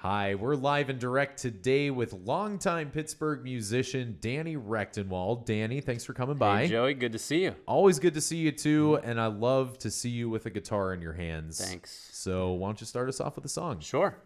Hi, we're live and direct today with longtime Pittsburgh musician Danny Rectenwald. Danny, thanks for coming by. Hey, Joey, good to see you. Always good to see you too, and I love to see you with a guitar in your hands. Thanks. So why don't you start us off with a song? Sure.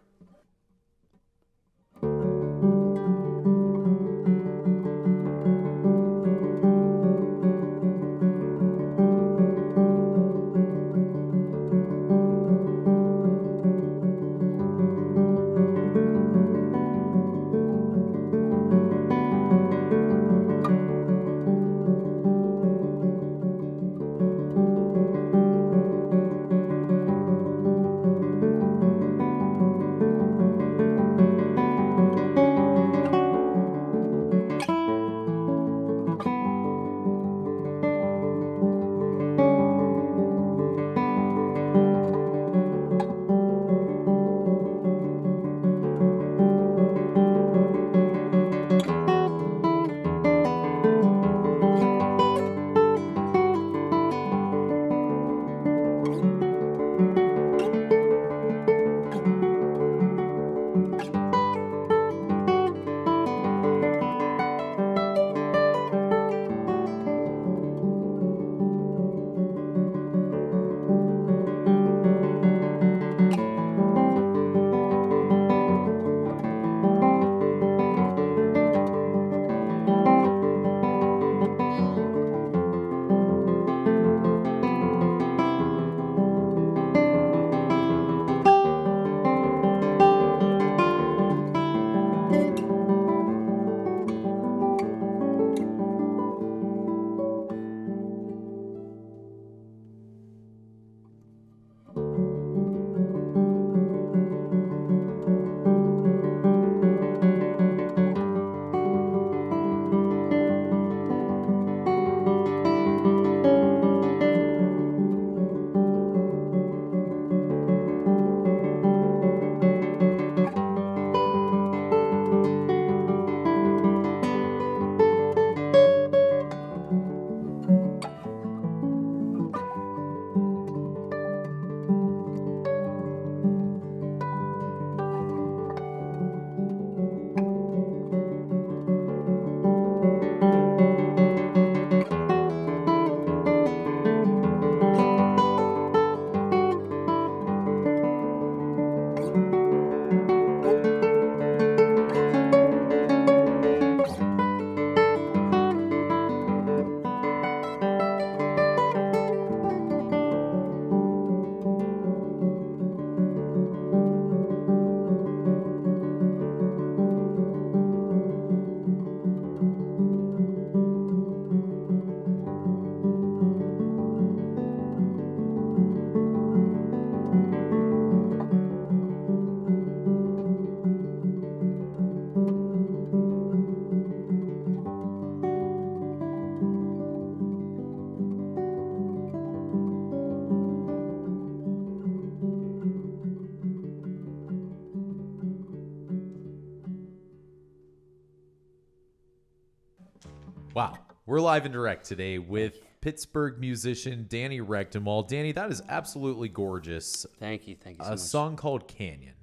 Wow, we're live and direct today with Pittsburgh musician Danny Rectenwald. Danny, that is absolutely gorgeous. Thank you so much. A song called Canyon.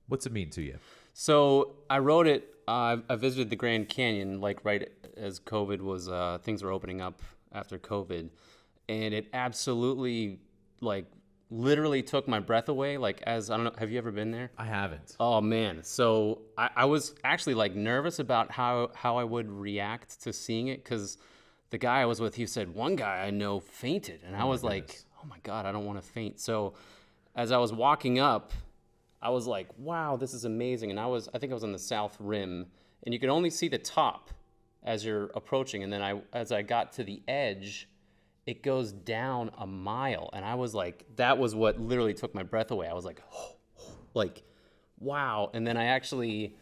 What's it mean to you? So I wrote it. I visited the Grand Canyon like right as COVID was. Things were opening up after COVID, and it absolutely literally took my breath away. Like I don't know. Have you ever been there? I haven't. Oh man. So I was actually nervous about how I would react to seeing it because the guy I was with, he said one guy I know fainted, and I was like, oh my God, I don't want to faint. So as I was walking up, I was like, wow, this is amazing. And I think I was on the south rim, and you could only see the top as you're approaching. And then as I got to the edge, it goes down a mile. And I was like, that was what literally took my breath away. I was like, wow. And then I actually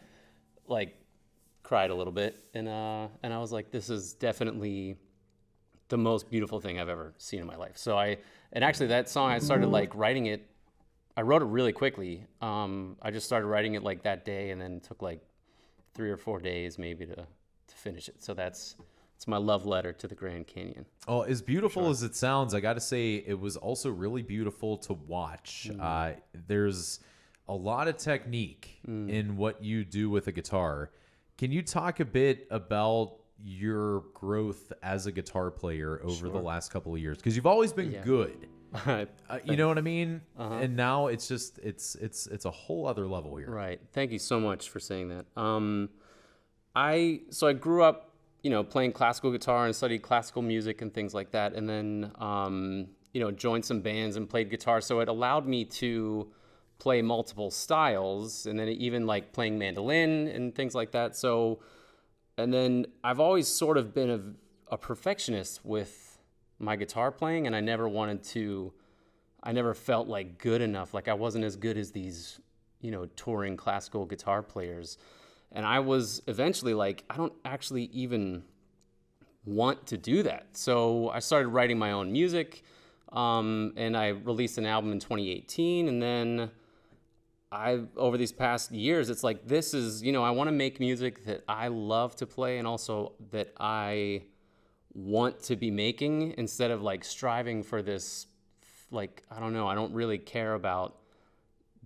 cried a little bit. And I was like, this is definitely the most beautiful thing I've ever seen in my life. So actually that song, I started writing it. I wrote it really quickly. I just started writing it that day, and then took 3 or 4 days maybe to finish it. So that's my love letter to the Grand Canyon. Oh, as beautiful as it sounds, I got to say it was also really beautiful to watch. There's a lot of technique in what you do with a guitar. Can you talk a bit about your growth as a guitar player over the last couple of years? Because you've always been good. You know what I mean? And now it's just it's a whole other level here. Right. Thank you so much for saying that. I grew up, playing classical guitar and studied classical music and things like that, and then joined some bands and played guitar. So it allowed me to play multiple styles, and then even like playing mandolin and things like that. So, and then I've always sort of been a perfectionist with my guitar playing, and I never felt like good enough. Like I wasn't as good as these, touring classical guitar players. And I was eventually like, I don't actually even want to do that. So I started writing my own music, and I released an album in 2018. And then over these past years, it's like, this is, I want to make music that I love to play and also that I want to be making, instead of like striving for this, like, I don't know, I don't really care about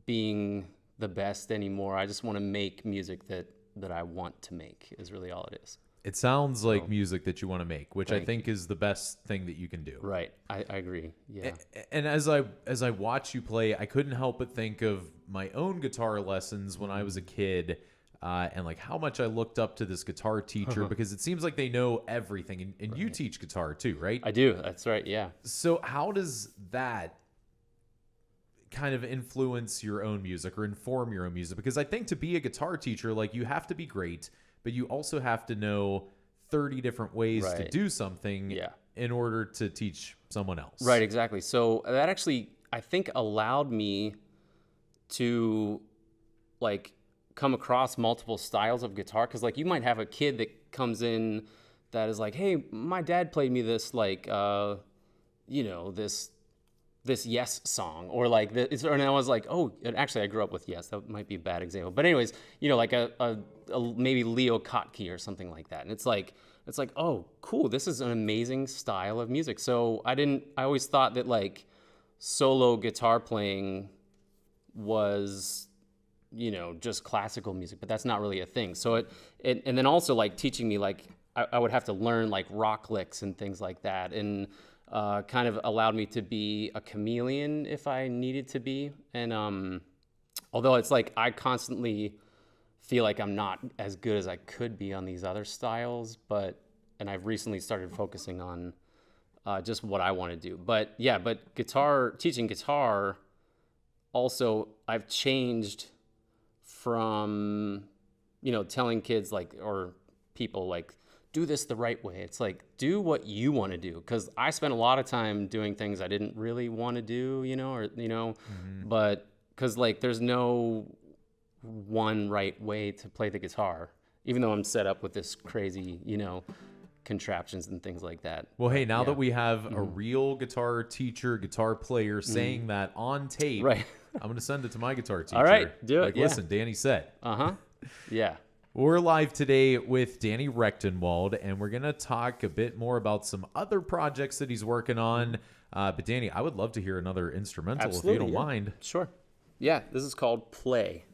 being the best anymore. I just want to make music that I want to make, is really all it is. It sounds like music that you want to make, which I think is the best thing that you can do. Right. I agree. Yeah. And as I watch you play, I couldn't help but think of my own guitar lessons when I was a kid, and like how much I looked up to this guitar teacher, because it seems like they know everything. And you teach guitar too, right? I do. That's right. Yeah. So how does that kind of influence your own music or inform your own music? Because I think to be a guitar teacher, like, you have to be great, but you also have to know 30 different ways to do something in order to teach someone else. Right, exactly. So that actually, I think, allowed me to like come across multiple styles of guitar. Because like you might have a kid that comes in that is like, hey, my dad played me this like this Yes song, or like this, and I was like, oh, and actually I grew up with Yes. That might be a bad example, but anyways, like a maybe Leo Kottke or something like that, and it's like, oh, cool, this is an amazing style of music. So I always thought that like solo guitar playing was, just classical music, but that's not really a thing. So it and then also like teaching me, like I would have to learn like rock licks and things like that, and kind of allowed me to be a chameleon if I needed to be. And although it's like I constantly feel like I'm not as good as I could be on these other styles, and I've recently started focusing on just what I want to do. But yeah, teaching guitar, also I've changed from, telling kids like, or people like, do this the right way. It's like, do what you want to do. Because I spent a lot of time doing things I didn't really want to do, but because like there's no one right way to play the guitar, even though I'm set up with this crazy, contraptions and things like that. Well, hey, now that we have a real guitar teacher, guitar player saying that on tape, right. I'm going to send it to my guitar teacher. All right, do it. Like, listen, Danny said. Yeah. We're live today with Danny Rectenwald, and we're going to talk a bit more about some other projects that he's working on. But Danny, I would love to hear another instrumental if you don't mind. Sure. Yeah, this is called Play.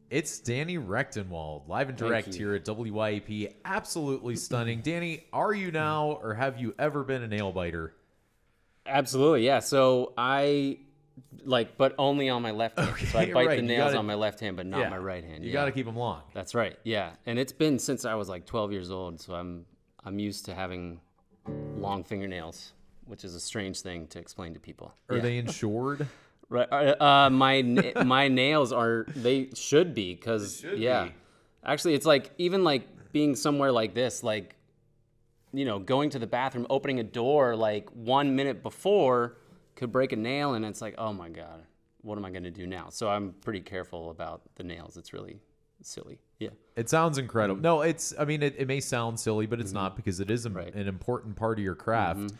It's Danny Rectenwald, live and direct here at WYEP. Absolutely stunning. Danny, are you now or have you ever been a nail biter? Absolutely, yeah. So I but only on my left hand. Okay, so I bite right. the nails on my left hand, but not my right hand. You Yeah. got to keep them long. That's right. Yeah, and it's been since I was like 12 years old, so I'm used to having long fingernails, which is a strange thing to explain to people. Are they insured? Right. My nails are, they should be, because be. Actually, it's like even like being somewhere like this, like, you know, going to the bathroom, opening a door like 1 minute before could break a nail, and it's like, oh my God, what am I going to do now? So I'm pretty careful about the nails. It's really silly. Yeah. It sounds incredible. No, I mean, it may sound silly, but it's not, because it is an important part of your craft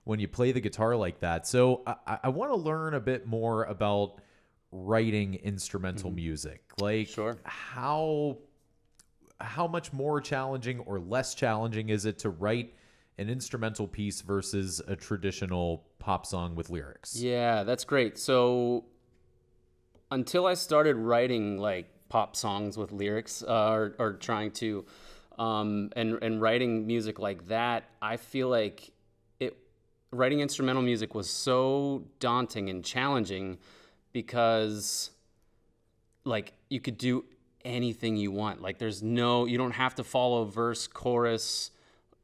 when you play the guitar like that. So I want to learn a bit more about writing instrumental music. Like, how much more challenging or less challenging is it to write an instrumental piece versus a traditional pop song with lyrics? Yeah, that's great. So until I started writing like pop songs with lyrics, or trying to and writing music like that, I feel like writing instrumental music was so daunting and challenging, because like you could do anything you want. Like you don't have to follow verse, chorus,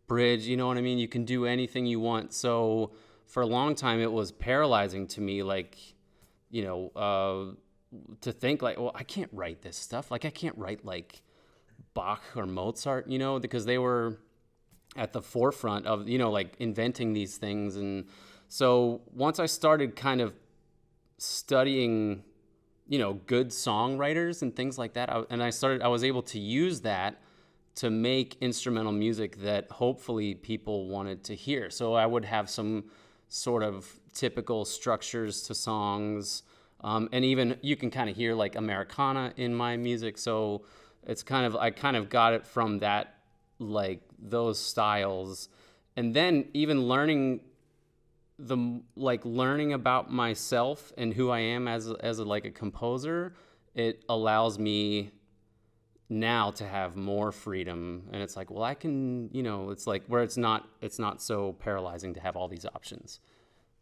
bridge, you know what I mean? You can do anything you want. So for a long time it was paralyzing to me, like, you know, to think like, well, I can't write this stuff. Like I can't write like Bach or Mozart, you know, because they were at the forefront of, you know, like inventing these things. And so once I started kind of studying, you know, good songwriters and things like that, I was able to use that to make instrumental music that hopefully people wanted to hear. So I would have some sort of typical structures to songs, and even you can kind of hear like Americana in my music. So it's I kind of got it from that, like those styles. And then even learning about myself and who I am as a composer, it allows me now to have more freedom. And it's like, well, I can, you know, it's like where it's not so paralyzing to have all these options.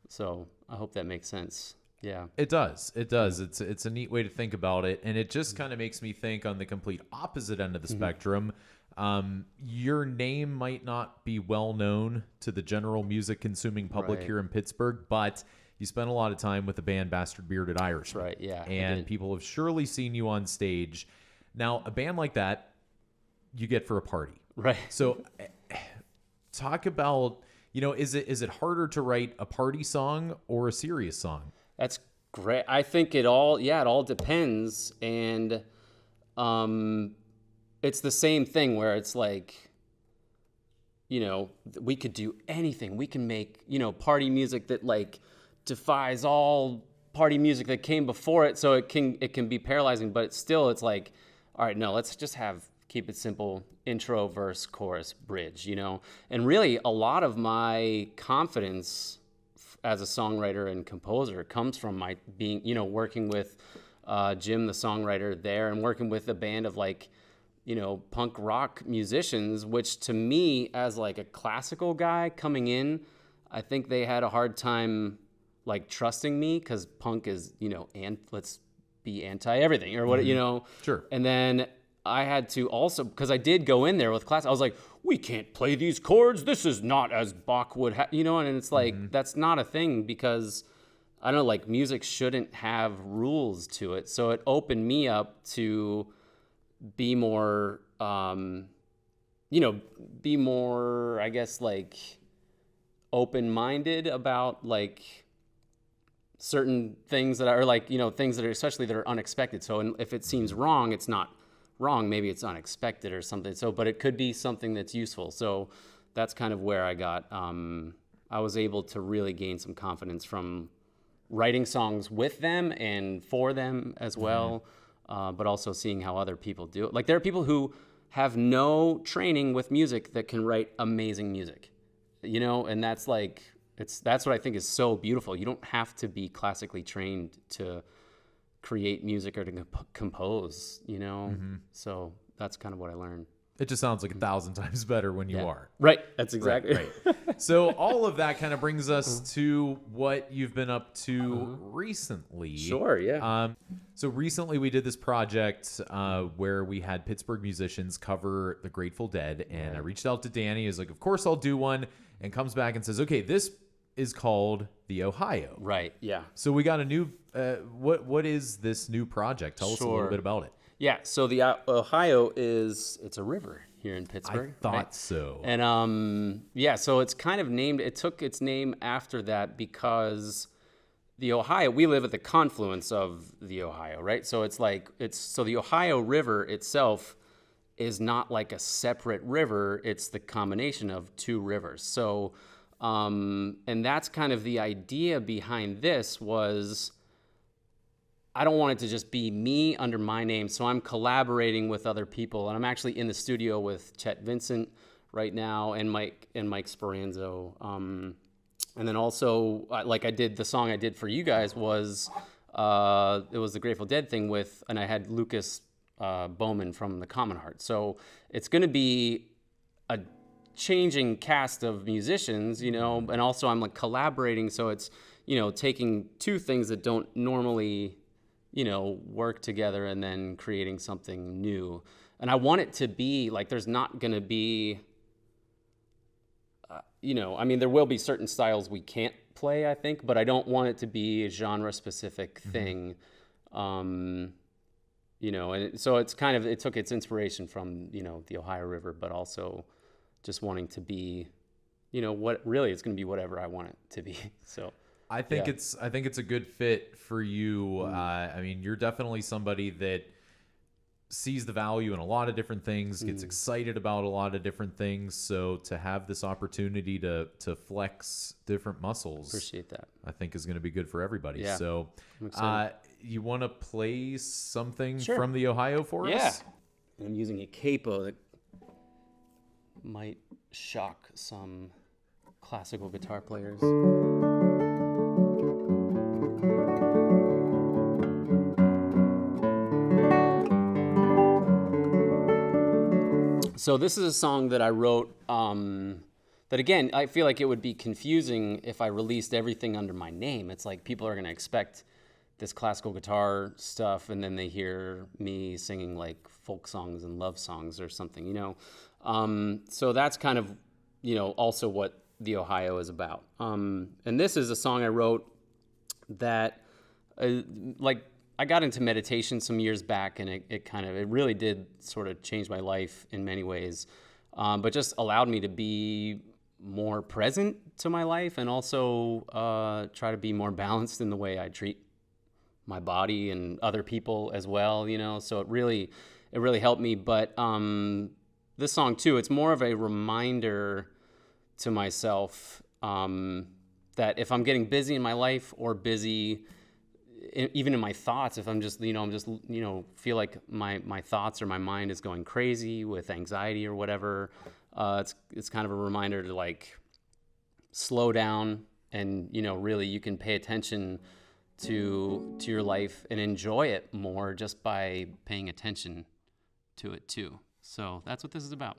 So I hope that makes sense. Yeah. It does. It's a neat way to think about it. And it just kind of makes me think on the complete opposite end of the spectrum. Your name might not be well known to the general music consuming public here in Pittsburgh, but you spent a lot of time with the band Bastard Bearded Irishman. Right, yeah. And people have surely seen you on stage. Now, a band like that, you get for a party. Right. So talk about, you know, is it harder to write a party song or a serious song? That's great. I think it all depends. And it's the same thing where it's like, you know, we could do anything. We can make, you know, party music that like defies all party music that came before it. So it can be paralyzing, but it's like, all right, no, let's just keep it simple. Intro, verse, chorus, bridge, you know? And really a lot of my confidence as a songwriter and composer comes from my being, you know, working with Jim, the songwriter there, and working with a band of like, you know, punk rock musicians, which to me as like a classical guy coming in, I think they had a hard time like trusting me, because punk is, you know, and let's be anti everything or what, you know. Sure. And then I had to also, because I did go in there with class, I was like, we can't play these chords. This is not as Bach would have, you know, and it's like, that's not a thing, because I don't know, like music shouldn't have rules to it. So it opened me up to be more, you know, I guess, like open-minded about like certain things that are like, you know, things that are especially that are unexpected. So if it seems wrong, it's not wrong. Maybe it's unexpected or something. So, but it could be something that's useful. So that's kind of where I was able to really gain some confidence from writing songs with them and for them as well. But also seeing how other people do it. Like there are people who have no training with music that can write amazing music, you know, and that's like, that's what I think is so beautiful. You don't have to be classically trained to create music or to compose, you know? So that's kind of what I learned. It just sounds like 1,000 times better when you are. Right. That's exactly right. So all of that kind of brings us to what you've been up to recently. Sure, yeah. So recently we did this project where we had Pittsburgh musicians cover the Grateful Dead, and I reached out to Danny. He's like, of course I'll do one, and comes back and says, okay, this is called The Ohio. Right, yeah. So we got a new, what is this new project? Tell us a little bit about it. Yeah, so the Ohio it's a river here in Pittsburgh. I thought so. And so it's kind of named, it took its name after that because the Ohio, we live at the confluence of the Ohio, right? So so the Ohio River itself is not like a separate river, it's the combination of two rivers. So, and that's kind of the idea behind this was, I don't want it to just be me under my name, so I'm collaborating with other people, and I'm actually in the studio with Chet Vincent right now and Mike Speranzo. And then also, like I did, the song I did for you guys was it was the Grateful Dead thing and I had Lucas Bowman from the Common Heart. So it's going to be a changing cast of musicians, you know, and also I'm like collaborating, so it's, you know, taking two things that don't normally, you know, work together and then creating something new. And I want it to be like, there's not going to be, you know, I mean, there will be certain styles we can't play, I think, but I don't want it to be a genre specific thing. You know, and so it's kind of, it took its inspiration from, you know, the Ohio River, but also just wanting to be, you know, what really it's going to be whatever I want it to be. So I think it's a good fit for you. I mean, you're definitely somebody that sees the value in a lot of different things, gets excited about a lot of different things. So to have this opportunity to flex different muscles, appreciate that. I think is going to be good for everybody. Yeah. So you want to play something Sure. from the Ohio for us? And I'm using a capo that might shock some classical guitar players. So this is a song that I wrote that, again, I feel like it would be confusing if I released everything under my name. It's like people are going to expect this classical guitar stuff and then they hear me singing like folk songs and love songs or something, you know. So that's kind of, you know, also what the Ohio is about. And this is a song I wrote that like I got into meditation some years back, and it really did sort of change my life in many ways, but just allowed me to be more present to my life and also try to be more balanced in the way I treat my body and other people as well, you know. So it really helped me. But this song too, it's more of a reminder to myself that if I'm getting busy in my life or busy even in my thoughts, if I'm just, you know, feel like my thoughts or my mind is going crazy with anxiety or whatever, it's kind of a reminder to like slow down and, you know, really you can pay attention to your life and enjoy it more just by paying attention to it too. So that's what this is about.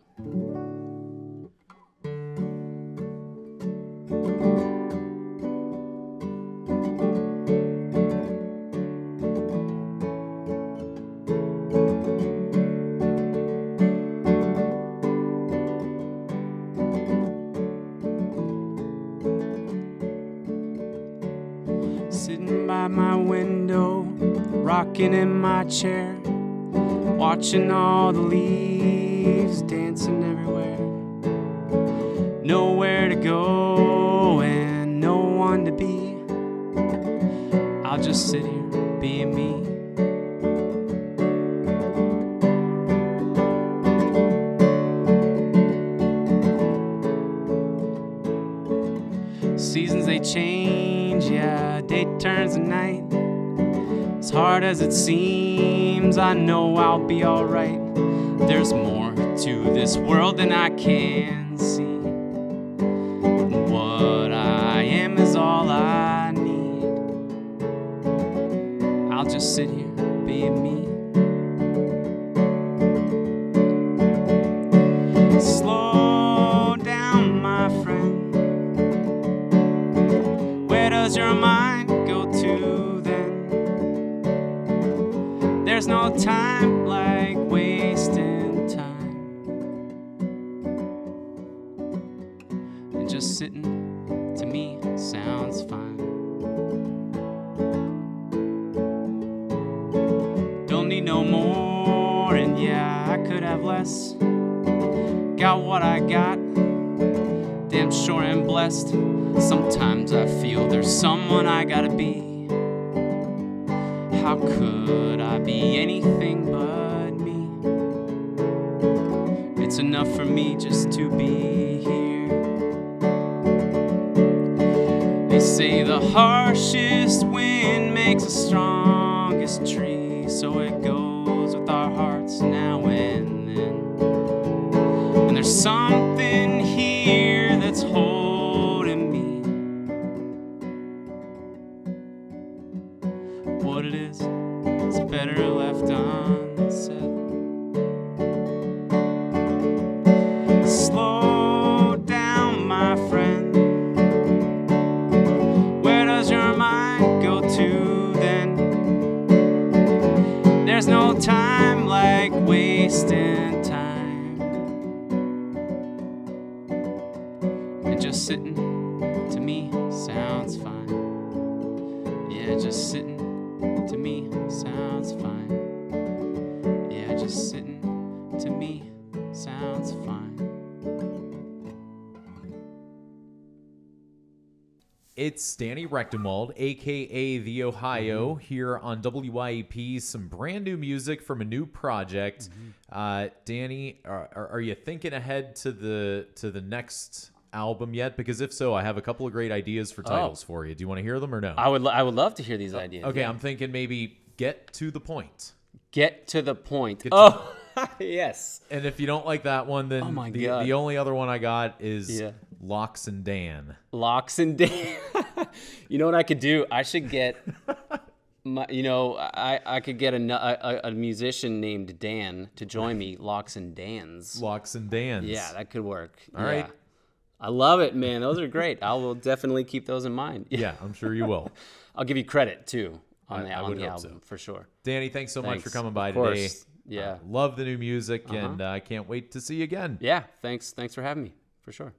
Sitting by my window, rocking in my chair, watching all the leaves dancing everywhere. Nowhere to go and no one to be. I'll just sit here being me. Seasons they change, yeah, day turns to night. As hard as it seems, I know I'll be alright. There's more to this world than I can see. And what I am is all I need. I'll just sit here being me. Slow down, my friend. Where does your mind go to then? There's no time like wasting time. And just sitting to me sounds fine. Don't need no more, and yeah, I could have less. Got what I got, damn sure I'm blessed. Sometimes I feel there's someone I gotta be. How could I be anything but me? It's enough for me just to be here. They say the harshest wind makes the strongest tree, so it goes with our hearts now and then. And there's something here that's holding me. What it is, it's better left unsaid. Slow down, my friend. Where does your mind go to then? There's no time like wasting time. And just sitting to me sounds fine. Yeah, just sitting to me sounds fine. Yeah, just sitting to me sounds fine. It's Danny Rectenwald, aka The Ohio, here on WYEP. Some brand new music from a new project. Danny, are you thinking ahead to the next album yet? Because if so, I have a couple of great ideas for titles for you. Do you want to hear them or no? I would love to hear these ideas. Okay, yeah. I'm thinking maybe Get to the Point. Get to the point. Yes. And if you don't like that one, then the only other one I got is Locks and Dan. Locks and Dan. You know what I could do? I should get, I could get a musician named Dan to join me. Locks and Dans. Locks and Dans. Yeah, that could work. All right. I love it, man. Those are great. I will definitely keep those in mind. Yeah, I'm sure you will. I'll give you credit too on the hope album so. for sure. Danny, thanks so much for coming by Of course. today. Yeah. Love the new music, and I can't wait to see you again. Yeah, thanks for having me, for sure.